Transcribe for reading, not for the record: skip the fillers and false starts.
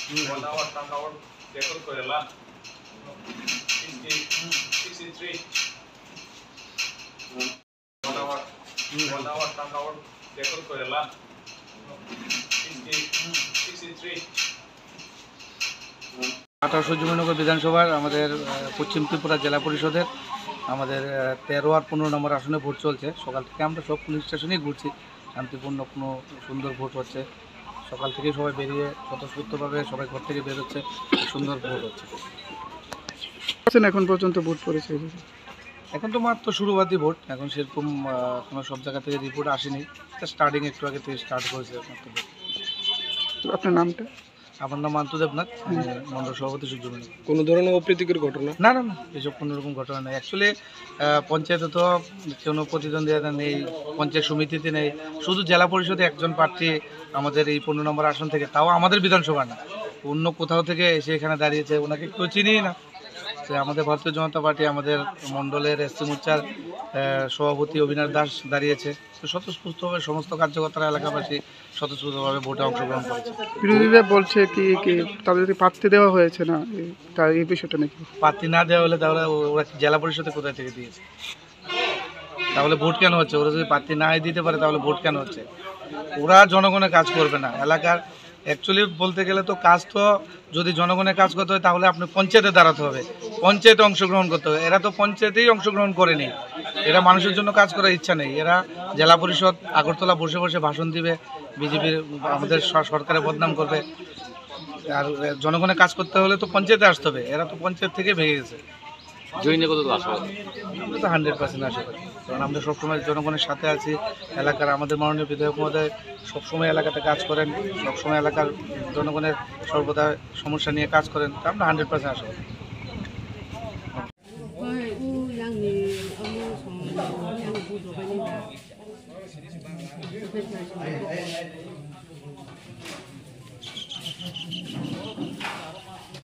1 hour turnout record করলাম 63 1 hour turnout record করলাম 63 18 জমিনগর বিধানসভার আমাদের পশ্চিম ত্রিপুরা জেলা পরিষদের আমাদের 13 আর 15 নম্বর আসনে ভোট চলছে। সকাল থেকে আমরা সব পুলিশ স্টেশনেই ঘুরছি, শান্তিপূর্ণ কোনো সুন্দর ভোট হচ্ছে। সকাল থেকেই সবাই বেরিয়ে স্বতঃস্ফূর্তভাবে সবাই ঘর থেকে বেরোচ্ছে, সুন্দর ভোট হচ্ছে। এখন পর্যন্ত ভোট পড়েছে? এখন তো মাত্র শুরুবাতি ভোট, এখন সেরকম কোনো সব জায়গা থেকে রিপোর্ট আসেনি, স্টার্টিং একটু আগে থেকে স্টার্ট করেছে মাত্র ভোট। আপনার নামটা? আমার নাম আন্তু দেবনাথ, মন্ডল সভাপতি সূর্যমণি। কোনো ধরনের অপ্রীতিকর ঘটনা? না না না, এসব কোনোরকম ঘটনা নেই। অ্যাকচুয়ালি পঞ্চায়েতে তো কোনো প্রতিদ্বন্দ্বিতা নেই, পঞ্চায়েত সমিতিতে নেই, শুধু জেলা পরিষদে একজন প্রার্থী আমাদের এই 15 নম্বর আসন থেকে, তাও আমাদের বিধানসভা না, অন্য কোথাও থেকে এসে এখানে দাঁড়িয়েছে, ওনাকে কেউ চিনিই না। আমাদের ভারতীয় জনতা পার্টি আমাদের মণ্ডলের এসসি মোর্চার সভাপতি অবিনাশ দাস দাঁড়িয়েছে। তো স্বতঃস্ফূর্তভাবে সমস্ত কার্যকর্তারা এলাকাবাসী স্বতঃস্ফূর্তভাবে ভোটে অংশগ্রহণ করেছে। বিরোধীরা বলছে কি তাদেরকে প্রার্থী দেওয়া হয়েছে না, তার এই বিষয়টা নাকি? প্রার্থী না দেওয়া হলে তাহলে ওরা জেলা পরিষদে কোথায় থেকে দিয়েছে? তাহলে ভোট কেন হচ্ছে? ওরা যদি প্রার্থী না দিতে পারে তাহলে ভোট কেন হচ্ছে? ওরা জনগণের কাজ করবে না এলাকার। অ্যাকচুয়ালি বলতে গেলে তো কাজ তো যদি জনগণের কাজ করতে হয় তাহলে আপনি পঞ্চায়েতে দাঁড়াতে হবে, পঞ্চায়েতে অংশগ্রহণ করতে হবে। এরা তো পঞ্চায়েতেই অংশগ্রহণ করেনি, এরা মানুষের জন্য কাজ করার ইচ্ছা নেই। এরা জেলা পরিষদ আগরতলা বসে বসে ভাষণ দিবে, বিজেপির আমাদের সরকারের বদনাম করবে। আর জনগণের কাজ করতে হলে তো পঞ্চায়েতে আসতে হবে, এরা তো পঞ্চায়েত থেকে ভেঙে গেছে। জয়নে কত আশা আমরা তো 100% আশা করি, কারণ আমরা সবসময় জনগণের সাথে আছি। এলাকার আমাদের মাননীয় বিধায়ক মহোদয় সবসময় এলাকাতে কাজ করেন, সবসময় এলাকার জনগণের সর্বদা সমস্যা নিয়ে কাজ করেন, তা আমরা 100% আশা করি।